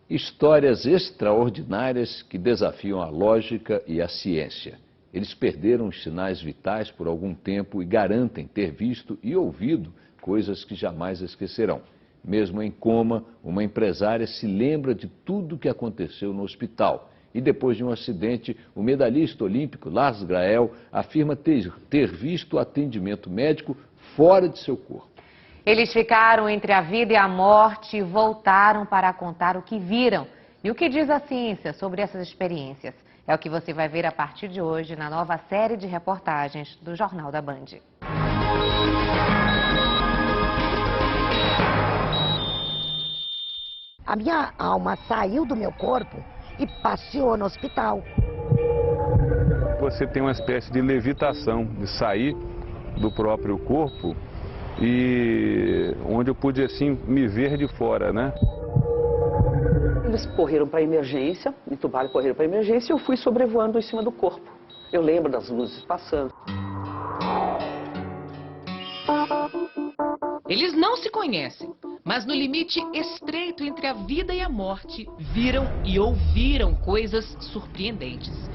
Histórias extraordinárias que desafiam a lógica e a ciência. Eles perderam os sinais vitais por algum tempo e garantem ter visto e ouvido coisas que jamais esquecerão. Mesmo em coma, uma empresária se lembra de tudo o que aconteceu no hospital. E depois de um acidente, o medalhista olímpico Lars Grael afirma ter visto o atendimento médico fora de seu corpo. Eles ficaram entre a vida e a morte e voltaram para contar o que viram. E o que diz a ciência sobre essas experiências? É o que você vai ver a partir de hoje na nova série de reportagens do Jornal da Band. A minha alma saiu do meu corpo e passeou no hospital. Você tem uma espécie de levitação, de sair do próprio corpo e onde eu pude assim me ver de fora, né? Eles correram para a emergência, me entubaram e correram para a emergência e eu fui sobrevoando em cima do corpo. Eu lembro das luzes passando. Eles não se conhecem, mas no limite estreito entre a vida e a morte, viram e ouviram coisas surpreendentes.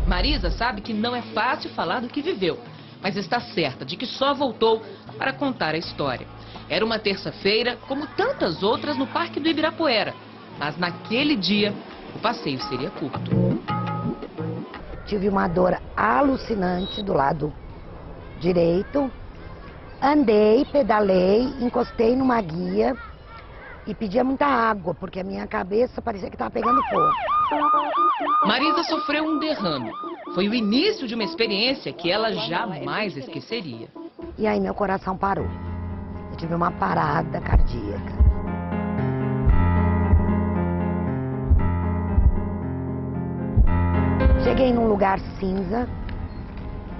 Marisa sabe que não é fácil falar do que viveu, mas está certa de que só voltou para contar a história. Era uma terça-feira, como tantas outras no Parque do Ibirapuera, mas naquele dia o passeio seria curto. Tive uma dor alucinante do lado direito. Andei, pedalei, encostei numa guia e pedia muita água, porque a minha cabeça parecia que estava pegando fogo. Marisa sofreu um derrame. Foi o início de uma experiência que ela jamais esqueceria. E aí meu coração parou. Eu tive uma parada cardíaca. Cheguei num lugar cinza,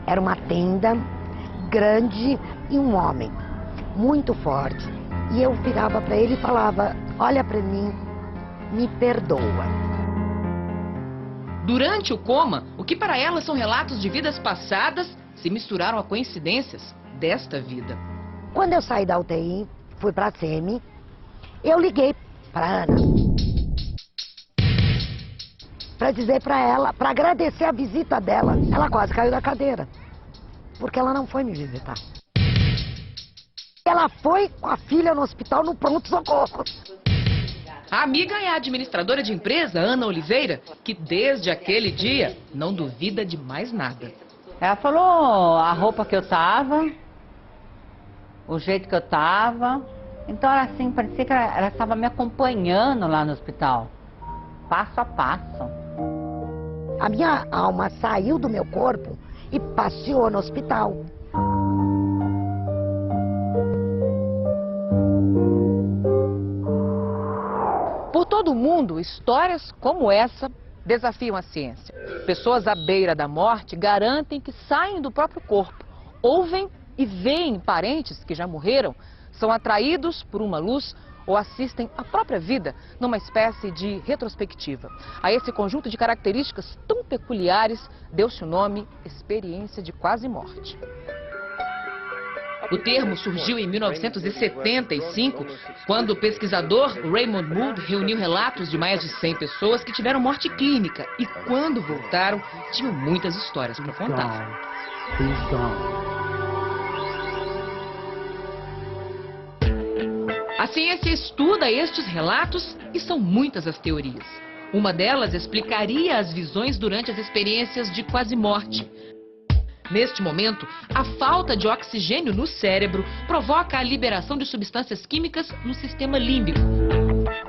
era uma tenda grande e um homem muito forte. E eu virava para ele e falava: olha para mim, me perdoa. Durante o coma, o que para ela são relatos de vidas passadas se misturaram a coincidências desta vida. Quando eu saí da UTI, fui para a SEMI, eu liguei para Ana para dizer para ela, para agradecer a visita dela. Ela quase caiu da cadeira, porque ela não foi me visitar. Ela foi com a filha no hospital no pronto-socorro. A amiga é a administradora de empresa, Ana Oliveira, que desde aquele dia não duvida de mais nada. Ela falou a roupa que eu tava, o jeito que eu tava. Então era assim, parecia que ela estava me acompanhando lá no hospital, passo a passo. A minha alma saiu do meu corpo e passeou no hospital. Por todo o mundo, histórias como essa desafiam a ciência. Pessoas à beira da morte garantem que saem do próprio corpo, ouvem e veem parentes que já morreram, são atraídos por uma luz ou assistem à própria vida numa espécie de retrospectiva. A esse conjunto de características tão peculiares deu-se o nome experiência de quase morte. O termo surgiu em 1975, quando o pesquisador Raymond Mood reuniu relatos de mais de 100 pessoas que tiveram morte clínica e, quando voltaram, tinham muitas histórias para contar. A ciência estuda estes relatos e são muitas as teorias. Uma delas explicaria as visões durante as experiências de quase morte. Neste momento, a falta de oxigênio no cérebro provoca a liberação de substâncias químicas no sistema límbico.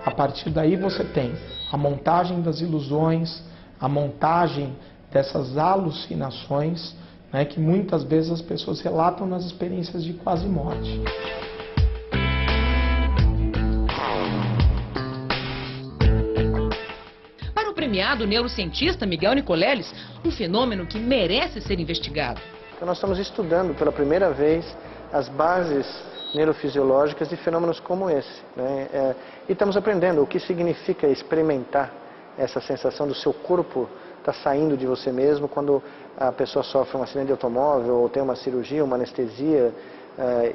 A partir daí você tem a montagem das ilusões, a montagem dessas alucinações, né, que muitas vezes as pessoas relatam nas experiências de quase morte. O premiado neurocientista Miguel Nicoleles, um fenômeno que merece ser investigado. Então nós estamos estudando pela primeira vez as bases neurofisiológicas de fenômenos como esse, né? E estamos aprendendo o que significa experimentar essa sensação do seu corpo estar saindo de você mesmo quando a pessoa sofre um acidente de automóvel ou tem uma cirurgia, uma anestesia,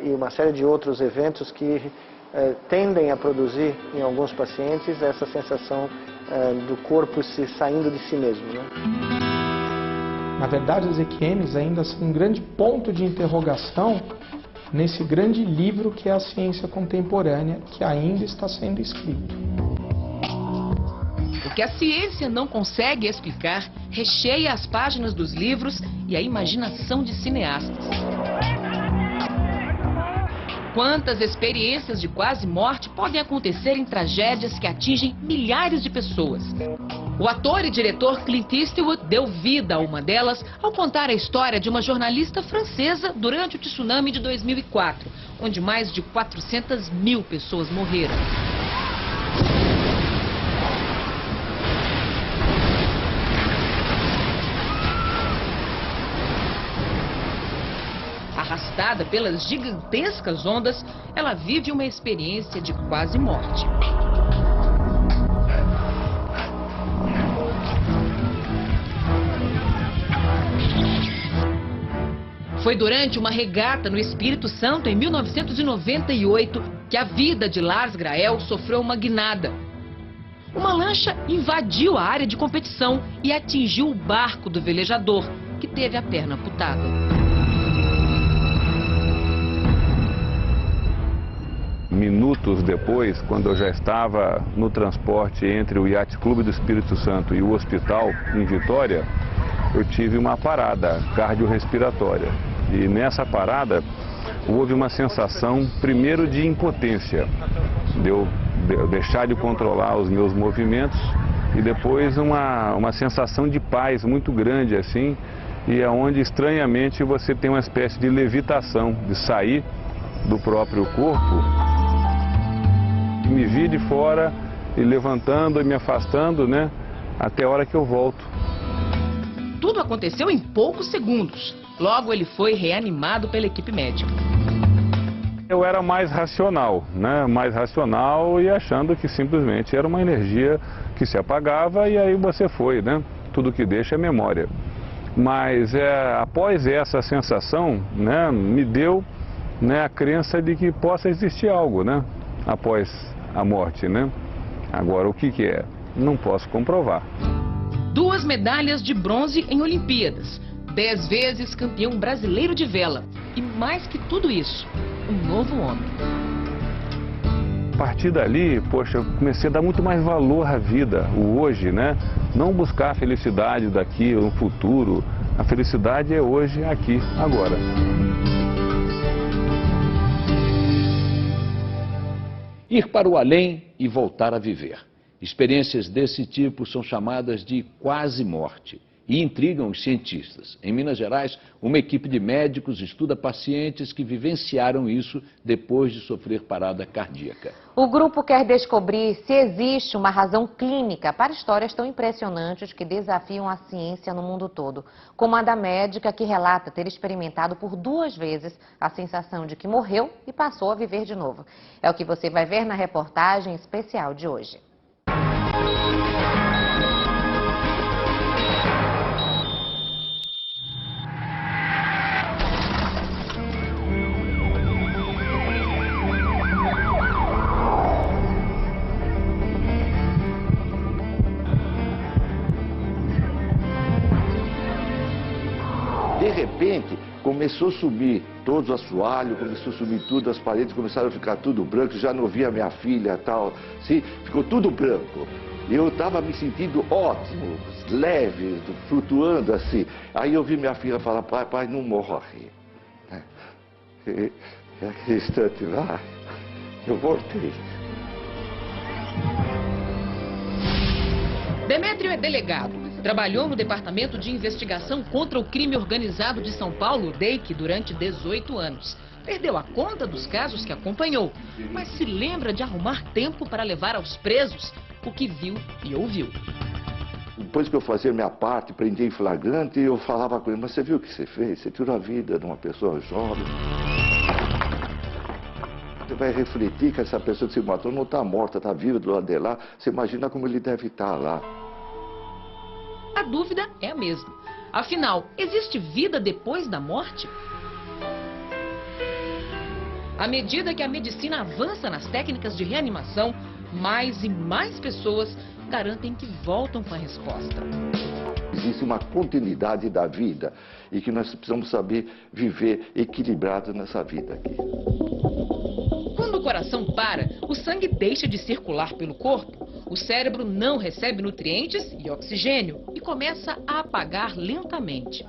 e uma série de outros eventos que tendem a produzir em alguns pacientes essa sensação do corpo se saindo de si mesmo, né? Na verdade, as EQMs ainda são um grande ponto de interrogação nesse grande livro que é a ciência contemporânea, que ainda está sendo escrito. O que a ciência não consegue explicar recheia as páginas dos livros e a imaginação de cineastas. Quantas experiências de quase morte podem acontecer em tragédias que atingem milhares de pessoas? O ator e diretor Clint Eastwood deu vida a uma delas ao contar a história de uma jornalista francesa durante o tsunami de 2004, onde mais de 400 mil pessoas morreram. Arrastada pelas gigantescas ondas, ela vive uma experiência de quase morte. Foi durante uma regata no Espírito Santo em 1998 que a vida de Lars Grael sofreu uma guinada. Uma lancha invadiu a área de competição e atingiu o barco do velejador, que teve a perna amputada. Minutos depois, quando eu já estava no transporte entre o Yacht Clube do Espírito Santo e o hospital em Vitória, eu tive uma parada cardiorrespiratória. E nessa parada houve uma sensação, primeiro, de impotência, de eu deixar de controlar os meus movimentos, e depois uma sensação de paz muito grande assim, e é onde estranhamente você tem uma espécie de levitação, de sair do próprio corpo. Me vi de fora e levantando e me afastando, né, até a hora que eu volto. Tudo aconteceu em poucos segundos. Logo ele foi reanimado pela equipe médica. Eu era mais racional, né, mais racional e achando que simplesmente era uma energia que se apagava e aí você foi, né, tudo que deixa é memória. Mas após essa sensação, né, me deu, né, a crença de que possa existir algo, né, após a morte, né? Agora, o que é? Não posso comprovar. 2 medalhas de bronze em Olimpíadas, 10 vezes campeão brasileiro de vela e, mais que tudo isso, um novo homem. A partir dali, poxa, eu comecei a dar muito mais valor à vida, o hoje, né? Não buscar a felicidade daqui, no futuro. A felicidade é hoje, aqui, agora. Ir para o além e voltar a viver. Experiências desse tipo são chamadas de quase morte e intrigam os cientistas. Em Minas Gerais, uma equipe de médicos estuda pacientes que vivenciaram isso depois de sofrer parada cardíaca. O grupo quer descobrir se existe uma razão clínica para histórias tão impressionantes que desafiam a ciência no mundo todo, como a da médica que relata ter experimentado por 2 vezes a sensação de que morreu e passou a viver de novo. É o que você vai ver na reportagem especial de hoje. De repente, começou a subir todos os assoalhos, começou a subir tudo, as paredes começaram a ficar tudo branco, já não via minha filha e tal, assim, ficou tudo branco. Eu estava me sentindo ótimo, leve, flutuando assim. Aí eu vi minha filha falar, pai, não morre. E aquele instante lá, eu voltei. Demétrio é delegado. Trabalhou no Departamento de Investigação contra o Crime Organizado de São Paulo, DEIC, durante 18 anos. Perdeu a conta dos casos que acompanhou, mas se lembra de arrumar tempo para levar aos presos o que viu e ouviu. Depois que eu fazia minha parte, prendia em flagrante, eu falava com ele, mas você viu o que você fez? Você tirou a vida de uma pessoa jovem. Você vai refletir que essa pessoa que se matou não está morta, está viva do lado de lá. Você imagina como ele deve estar lá. A dúvida é a mesma. Afinal, existe vida depois da morte? À medida que a medicina avança nas técnicas de reanimação, mais e mais pessoas garantem que voltam com a resposta. Existe uma continuidade da vida e que nós precisamos saber viver equilibrados nessa vida aqui. Quando o coração para, o sangue deixa de circular pelo corpo, o cérebro não recebe nutrientes e oxigênio e começa a apagar lentamente.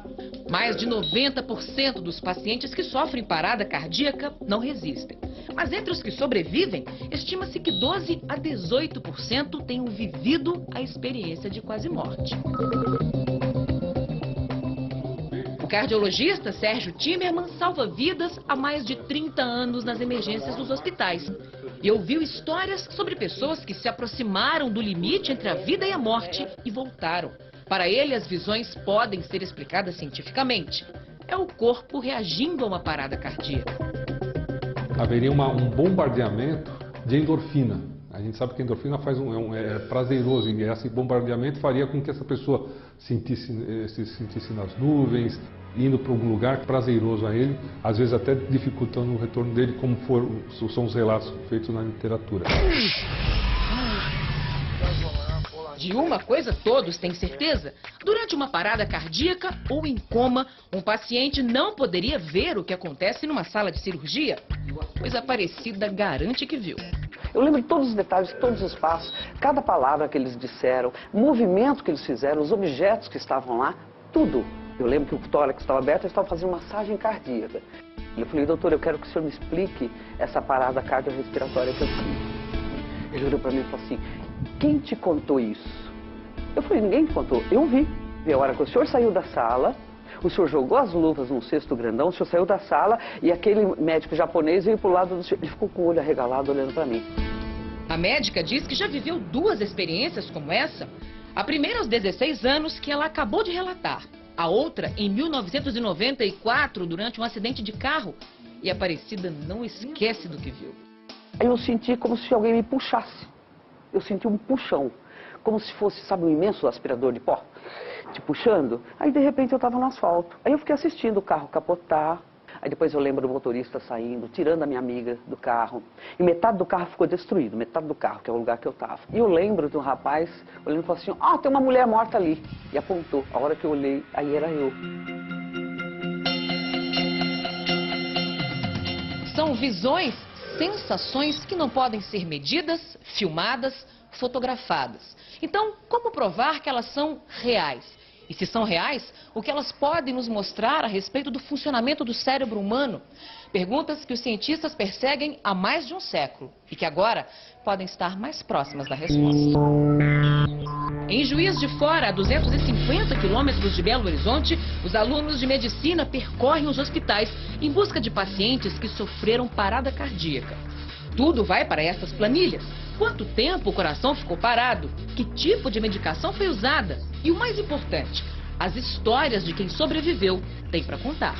Mais de 90% dos pacientes que sofrem parada cardíaca não resistem. Mas entre os que sobrevivem, estima-se que 12 a 18% tenham vivido a experiência de quase morte. O cardiologista Sérgio Timerman salva vidas há mais de 30 anos nas emergências dos hospitais. E ouviu histórias sobre pessoas que se aproximaram do limite entre a vida e a morte e voltaram. Para ele, as visões podem ser explicadas cientificamente. É o corpo reagindo a uma parada cardíaca. Haveria um bombardeamento de endorfina. A gente sabe que a endorfina é prazeroso e esse bombardeamento faria com que essa pessoa se sentisse nas nuvens, indo para algum lugar prazeroso a ele, às vezes até dificultando o retorno dele, como são os relatos feitos na literatura. De uma coisa todos têm certeza: durante uma parada cardíaca ou em coma, um paciente não poderia ver o que acontece numa sala de cirurgia, pois a Aparecida garante que viu. Eu lembro de todos os detalhes, todos os passos, cada palavra que eles disseram, o movimento que eles fizeram, os objetos que estavam lá, tudo. Eu lembro que o tórax estava aberto e estava fazendo massagem cardíaca. Eu falei: doutor, eu quero que o senhor me explique essa parada cardiorrespiratória que eu tive. Ele olhou para mim e falou assim: quem te contou isso? Eu falei: ninguém me contou, eu vi. E a hora que o senhor saiu da sala, o senhor jogou as luvas num cesto grandão, o senhor saiu da sala e aquele médico japonês veio pro lado do senhor. Ele ficou com o olho arregalado olhando para mim. A médica diz que já viveu 2 experiências como essa. A primeira aos 16 anos, que ela acabou de relatar. A outra em 1994, durante um acidente de carro. E a Aparecida não esquece do que viu. Aí eu senti como se alguém me puxasse. Eu senti um puxão, como se fosse, sabe, um imenso aspirador de pó, te puxando. Aí, de repente, eu estava no asfalto. Aí eu fiquei assistindo o carro capotar. Aí depois eu lembro do motorista saindo, tirando a minha amiga do carro. E metade do carro ficou destruído, metade do carro, que é o lugar que eu estava. E eu lembro de um rapaz olhando e falou assim: ah, tem uma mulher morta ali. E apontou. A hora que eu olhei, aí era eu. São visões, sensações que não podem ser medidas, filmadas, fotografadas. Então, como provar que elas são reais? E se são reais, o que elas podem nos mostrar a respeito do funcionamento do cérebro humano? Perguntas que os cientistas perseguem há mais de um século e que agora podem estar mais próximas da resposta. Em Juiz de Fora, a 250 quilômetros de Belo Horizonte, os alunos de medicina percorrem os hospitais em busca de pacientes que sofreram parada cardíaca. Tudo vai para essas planilhas. Quanto tempo o coração ficou parado? Que tipo de medicação foi usada? E o mais importante, as histórias de quem sobreviveu têm para contar.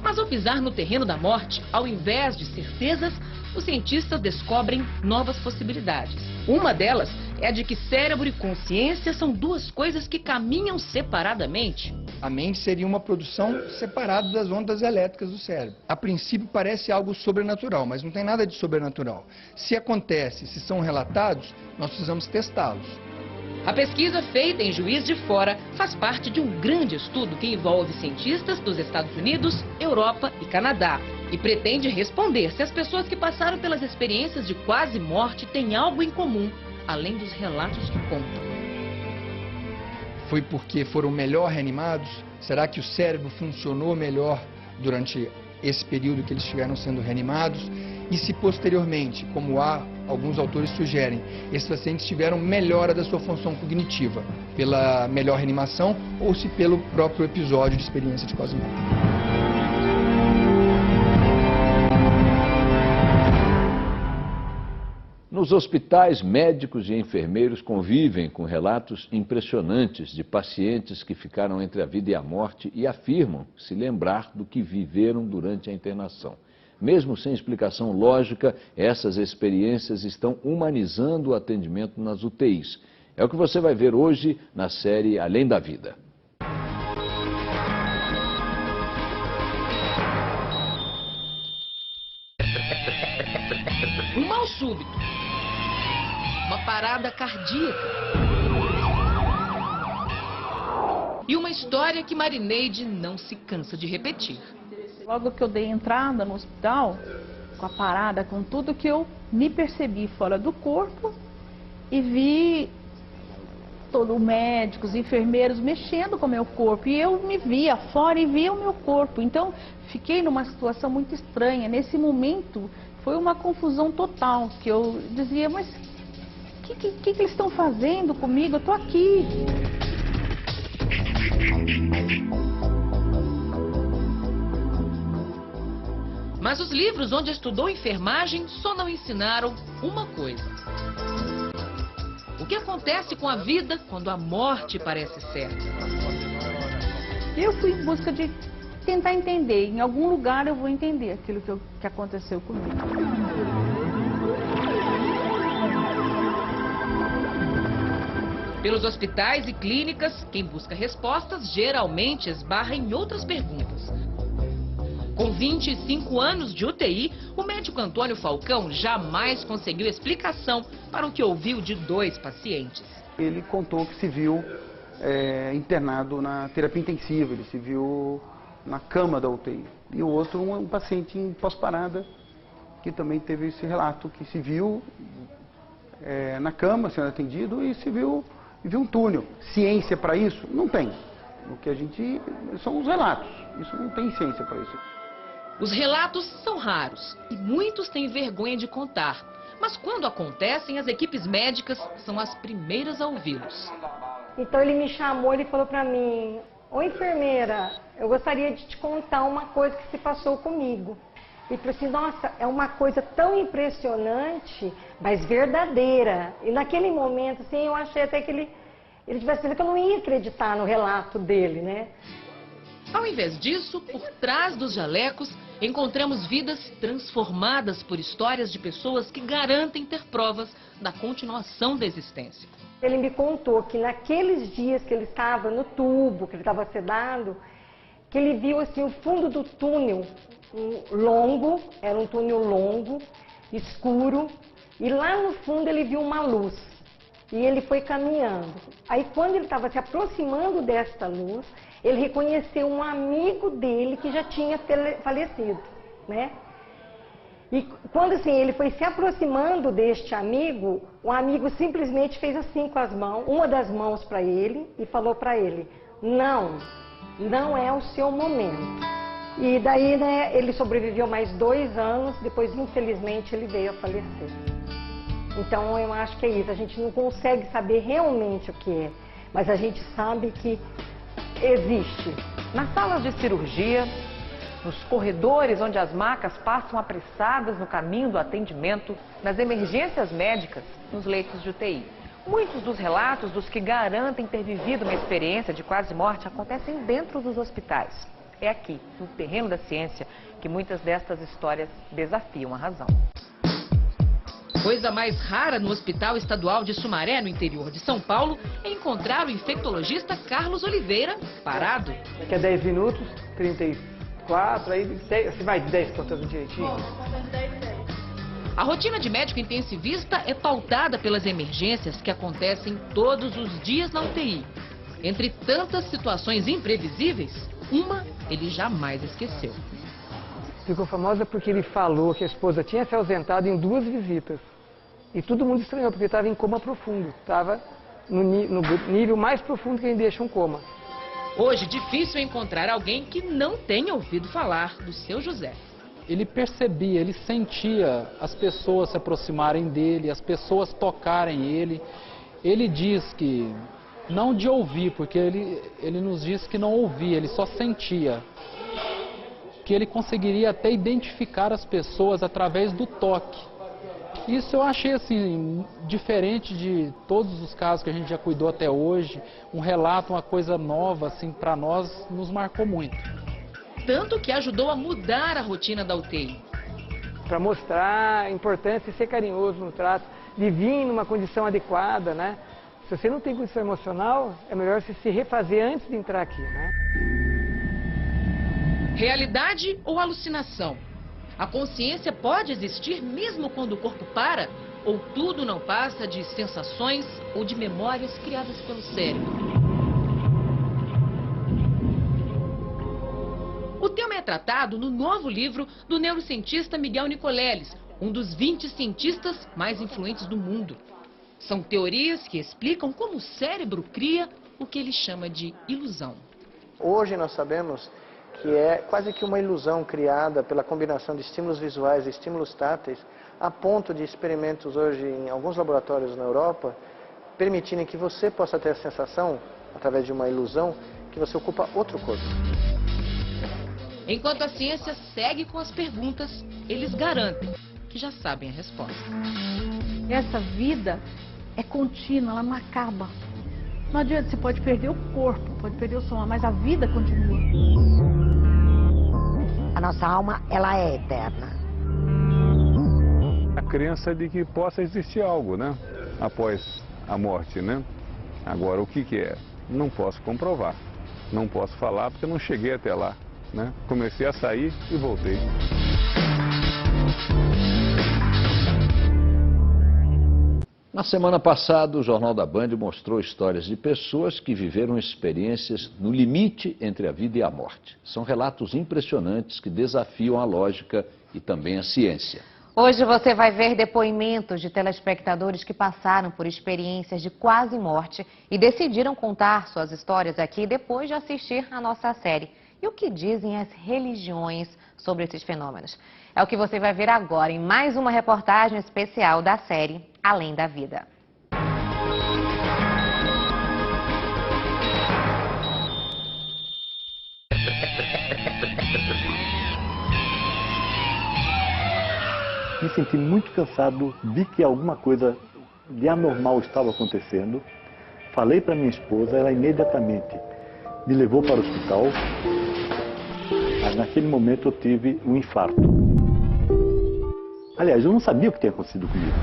Mas ao pisar no terreno da morte, ao invés de certezas, os cientistas descobrem novas possibilidades. Uma delas é a de que cérebro e consciência são 2 coisas que caminham separadamente. A mente seria uma produção separada das ondas elétricas do cérebro. A princípio parece algo sobrenatural, mas não tem nada de sobrenatural. Se acontece, se são relatados, nós precisamos testá-los. A pesquisa feita em Juiz de Fora faz parte de um grande estudo que envolve cientistas dos Estados Unidos, Europa e Canadá. E pretende responder se as pessoas que passaram pelas experiências de quase morte têm algo em comum, além dos relatos que contam. Foi porque foram melhor reanimados? Será que o cérebro funcionou melhor durante esse período que eles estiveram sendo reanimados? E se posteriormente, como alguns autores sugerem, esses pacientes tiveram melhora da sua função cognitiva, pela melhor reanimação ou se pelo próprio episódio de experiência de quase morte? Nos hospitais, médicos e enfermeiros convivem com relatos impressionantes de pacientes que ficaram entre a vida e a morte e afirmam se lembrar do que viveram durante a internação. Mesmo sem explicação lógica, essas experiências estão humanizando o atendimento nas UTIs. É o que você vai ver hoje na série Além da Vida. Um mal súbito. Uma parada cardíaca. E uma história que Marineide não se cansa de repetir. Logo que eu dei entrada no hospital, com a parada, com tudo, que eu me percebi fora do corpo e vi todos os médicos, enfermeiros mexendo com o meu corpo. E eu me via fora e via o meu corpo. Então, fiquei numa situação muito estranha. Nesse momento, foi uma confusão total, que eu dizia, mas o que eles estão fazendo comigo? Eu estou aqui. Mas os livros onde estudou enfermagem só não ensinaram uma coisa. O que acontece com a vida quando a morte parece certa? Eu fui em busca de tentar entender. Em algum lugar eu vou entender aquilo que aconteceu comigo. Pelos hospitais e clínicas, quem busca respostas geralmente esbarra em outras perguntas. Com 25 anos de UTI, o médico Antônio Falcão jamais conseguiu explicação para o que ouviu de 2 pacientes. Ele contou que se viu internado na terapia intensiva, ele se viu na cama da UTI. E o outro, um paciente em pós-parada, que também teve esse relato, que se viu na cama sendo atendido e viu um túnel. Ciência para isso? Não tem. O que a gente... são os relatos. Isso não tem ciência para isso. Os relatos são raros e muitos têm vergonha de contar. Mas quando acontecem, as equipes médicas são as primeiras a ouvi-los. Então ele me chamou, ele falou para mim, ô enfermeira, eu gostaria de te contar uma coisa que se passou comigo. E falou assim, nossa, é uma coisa tão impressionante, mas verdadeira. E naquele momento, assim, eu achei até que ele tivesse dito que eu não ia acreditar no relato dele, né? Ao invés disso, por trás dos jalecos, encontramos vidas transformadas por histórias de pessoas que garantem ter provas da continuação da existência. Ele me contou que naqueles dias que ele estava no tubo, que ele estava sedado, que ele viu assim o fundo do túnel longo, era um túnel longo, escuro, e lá no fundo ele viu uma luz. E ele foi caminhando. Aí quando ele estava se aproximando desta luz, ele reconheceu um amigo dele que já tinha falecido, né? E quando assim, ele foi se aproximando deste amigo, o amigo simplesmente fez assim com as mãos, uma das mãos para ele e falou para ele, não é o seu momento. E daí, né, ele sobreviveu mais 2 anos, depois infelizmente ele veio a falecer. Então eu acho que é isso, a gente não consegue saber realmente o que é, mas a gente sabe que existe. Nas salas de cirurgia, nos corredores onde as macas passam apressadas no caminho do atendimento, nas emergências médicas, nos leitos de UTI. Muitos dos relatos dos que garantem ter vivido uma experiência de quase morte acontecem dentro dos hospitais. É aqui, no terreno da ciência, que muitas destas histórias desafiam a razão. Coisa mais rara no Hospital Estadual de Sumaré, no interior de São Paulo, é encontrar o infectologista Carlos Oliveira parado. Daqui a 10 minutos, 34, aí você vai 10 contando direitinho? A rotina de médico intensivista é pautada pelas emergências que acontecem todos os dias na UTI. Entre tantas situações imprevisíveis, uma ele jamais esqueceu. Ficou famosa porque ele falou que a esposa tinha se ausentado em 2 visitas. E todo mundo estranhou, porque estava em coma profundo. Estava no nível mais profundo que a gente deixa um coma. Hoje, difícil encontrar alguém que não tenha ouvido falar do seu José. Ele percebia, ele sentia as pessoas se aproximarem dele, as pessoas tocarem ele. Ele diz que, não de ouvir, porque ele nos diz que não ouvia, ele só sentia. Que ele conseguiria até identificar as pessoas através do toque. Isso eu achei assim, diferente de todos os casos que a gente já cuidou até hoje. Um relato, uma coisa nova, assim, para nós, nos marcou muito. Tanto que ajudou a mudar a rotina da UTI. Para mostrar a importância de ser carinhoso no trato, de vir numa condição adequada, né? Se você não tem condição emocional, é melhor você se refazer antes de entrar aqui, né? Realidade ou alucinação? A consciência pode existir mesmo quando o corpo para? Ou tudo não passa de sensações ou de memórias criadas pelo cérebro? O tema é tratado no novo livro do neurocientista Miguel Nicoleles, um dos 20 cientistas mais influentes do mundo. São teorias que explicam como o cérebro cria o que ele chama de ilusão. Hoje nós sabemos que é quase que uma ilusão criada pela combinação de estímulos visuais e estímulos táteis, a ponto de experimentos hoje em alguns laboratórios na Europa permitirem que você possa ter a sensação, através de uma ilusão, que você ocupa outro corpo. Enquanto a ciência segue com as perguntas, eles garantem que já sabem a resposta. Essa vida é contínua, ela não acaba. Não adianta, você pode perder o corpo, pode perder o som, mas a vida continua. A nossa alma, ela é eterna. A crença de que possa existir algo, né? Após a morte, né? Agora, o que é? Não posso comprovar. Não posso falar porque não cheguei até lá, né? Comecei a sair e voltei. Na semana passada, o Jornal da Band mostrou histórias de pessoas que viveram experiências no limite entre a vida e a morte. São relatos impressionantes que desafiam a lógica e também a ciência. Hoje você vai ver depoimentos de telespectadores que passaram por experiências de quase morte e decidiram contar suas histórias aqui depois de assistir a nossa série. E o que dizem as religiões sobre esses fenômenos? É o que você vai ver agora em mais uma reportagem especial da série Além da Vida. Me senti muito cansado, vi que alguma coisa de anormal estava acontecendo. Falei para minha esposa, ela imediatamente me levou para o hospital. Mas naquele momento eu tive um infarto. Aliás, eu não sabia o que tinha acontecido comigo.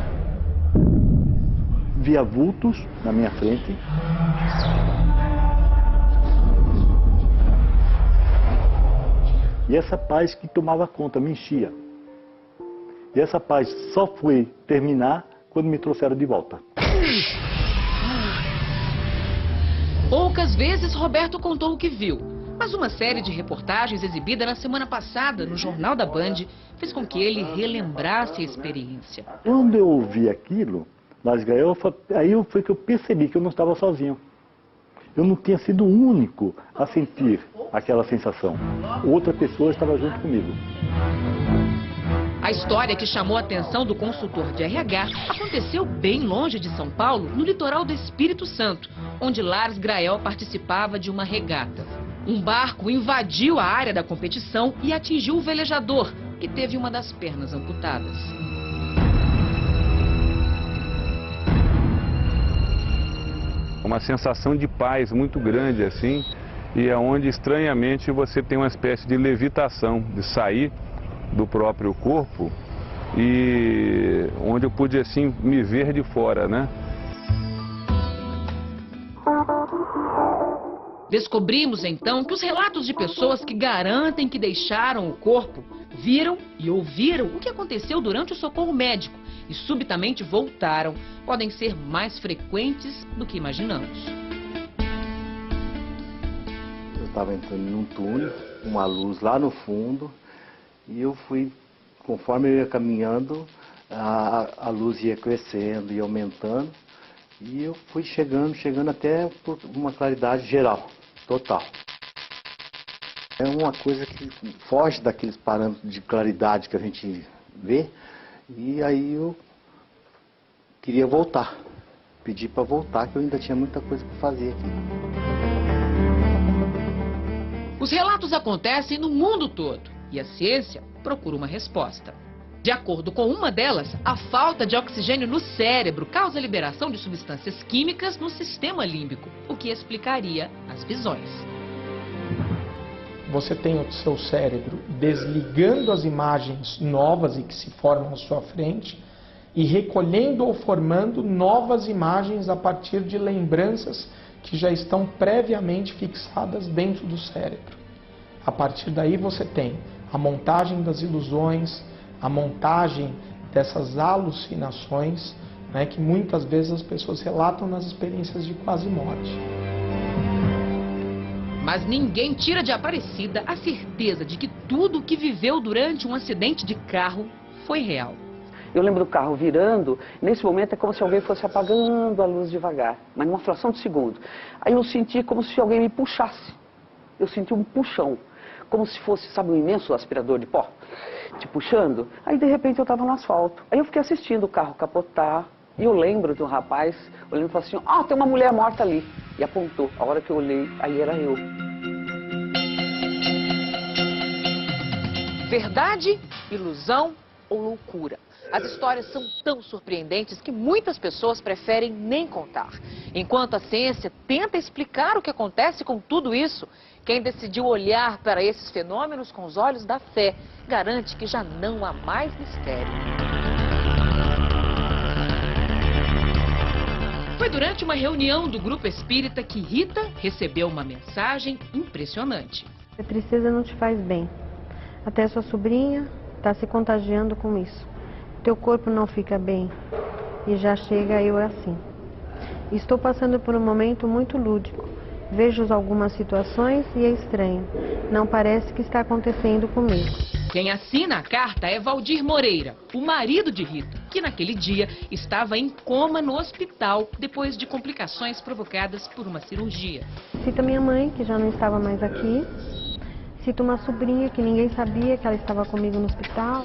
Via vultos na minha frente. E essa paz que tomava conta, me enchia. E essa paz só foi terminar quando me trouxeram de volta. Poucas vezes Roberto contou o que viu, mas uma série de reportagens exibida na semana passada no Jornal da Band fez com que ele relembrasse a experiência. Quando eu ouvi aquilo, Las Gaiofa, aí foi que eu percebi que eu não estava sozinho. Eu não tinha sido o único a sentir aquela sensação. Outra pessoa estava junto comigo. A história que chamou a atenção do consultor de RH aconteceu bem longe de São Paulo, no litoral do Espírito Santo, onde Lars Grael participava de uma regata. Um barco invadiu a área da competição e atingiu o velejador, que teve uma das pernas amputadas. Uma sensação de paz muito grande assim, e é onde estranhamente você tem uma espécie de levitação, de sair do próprio corpo, e onde eu pude assim me ver de fora, né? Descobrimos então que os relatos de pessoas que garantem que deixaram o corpo viram e ouviram o que aconteceu durante o socorro médico e subitamente voltaram, podem ser mais frequentes do que imaginamos. Eu estava entrando num túnel, uma luz lá no fundo, e eu fui, conforme eu ia caminhando, a luz ia crescendo e aumentando, e eu fui chegando até por uma claridade geral, total. É uma coisa que foge daqueles parâmetros de claridade que a gente vê, e aí eu queria voltar, pedi para voltar, que eu ainda tinha muita coisa para fazer aqui. Os relatos acontecem no mundo todo e a ciência procura uma resposta. De acordo com uma delas, a falta de oxigênio no cérebro causa a liberação de substâncias químicas no sistema límbico, o que explicaria as visões. Você tem o seu cérebro desligando as imagens novas e que se formam à sua frente e recolhendo ou formando novas imagens a partir de lembranças que já estão previamente fixadas dentro do cérebro. A partir daí você tem a montagem das ilusões, a montagem dessas alucinações, né, que muitas vezes as pessoas relatam nas experiências de quase morte. Mas ninguém tira de Aparecida a certeza de que tudo o que viveu durante um acidente de carro foi real. Eu lembro do carro virando, nesse momento é como se alguém fosse apagando a luz devagar, mas numa fração de segundo. Aí eu senti como se alguém me puxasse. Eu senti um puxão, como se fosse, sabe, um imenso aspirador de pó, te puxando. Aí de repente eu estava no asfalto. Aí eu fiquei assistindo o carro capotar. E eu lembro de um rapaz olhando e falou assim, ah, tem uma mulher morta ali. E apontou. A hora que eu olhei, aí era eu. Verdade, ilusão ou loucura? As histórias são tão surpreendentes que muitas pessoas preferem nem contar. Enquanto a ciência tenta explicar o que acontece com tudo isso, quem decidiu olhar para esses fenômenos com os olhos da fé garante que já não há mais mistério. Foi durante uma reunião do grupo espírita que Rita recebeu uma mensagem impressionante. A tristeza não te faz bem. Até sua sobrinha está se contagiando com isso. Teu corpo não fica bem e já chega eu assim. Estou passando por um momento muito lúdico. Vejo algumas situações e é estranho. Não parece que está acontecendo comigo. Quem assina a carta é Valdir Moreira, o marido de Rita, que naquele dia estava em coma no hospital depois de complicações provocadas por uma cirurgia. Cito minha mãe, que já não estava mais aqui. Cito uma sobrinha que ninguém sabia que ela estava comigo no hospital.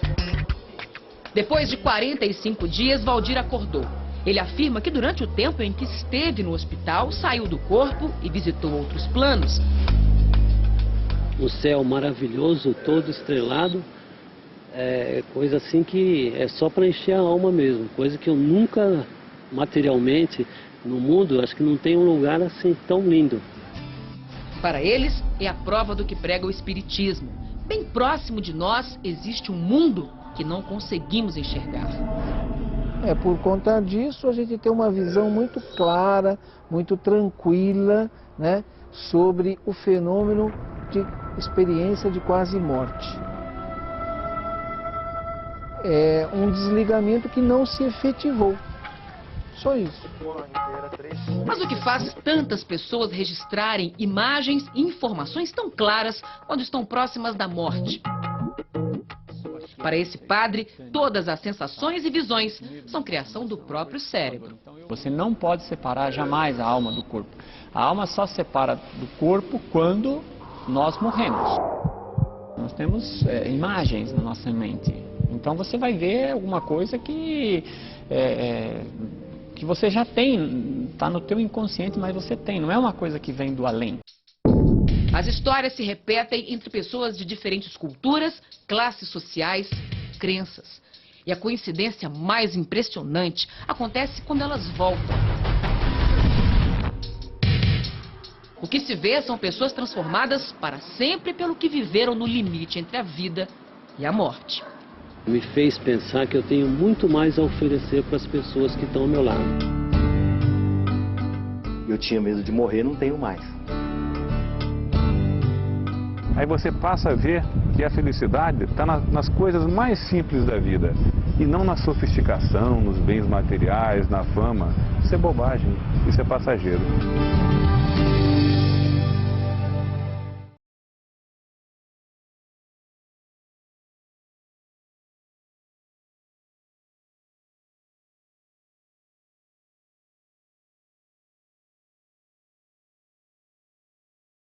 Depois de 45 dias, Valdir acordou. Ele afirma que durante o tempo em que esteve no hospital, saiu do corpo e visitou outros planos. O céu maravilhoso, todo estrelado, é coisa assim que é só para encher a alma mesmo. Coisa que eu nunca, materialmente, no mundo, acho que não tem um lugar assim tão lindo. Para eles, é a prova do que prega o Espiritismo. Bem próximo de nós, existe um mundo que não conseguimos enxergar. Por conta disso, a gente tem uma visão muito clara, muito tranquila, né, sobre o fenômeno de experiência de quase morte. É um desligamento que não se efetivou. Só isso. Mas o que faz tantas pessoas registrarem imagens e informações tão claras quando estão próximas da morte? Para esse padre, todas as sensações e visões são criação do próprio cérebro. Você não pode separar jamais a alma do corpo. A alma só se separa do corpo quando nós morremos. Nós temos imagens na nossa mente. Então você vai ver alguma coisa que você já tem, está no teu inconsciente, mas você tem. Não é uma coisa que vem do além. As histórias se repetem entre pessoas de diferentes culturas, classes sociais, crenças. E a coincidência mais impressionante acontece quando elas voltam. O que se vê são pessoas transformadas para sempre pelo que viveram no limite entre a vida e a morte. Me fez pensar que eu tenho muito mais a oferecer para as pessoas que estão ao meu lado. Eu tinha medo de morrer, não tenho mais. Aí você passa a ver que a felicidade está nas coisas mais simples da vida e não na sofisticação, nos bens materiais, na fama. Isso é bobagem, isso é passageiro.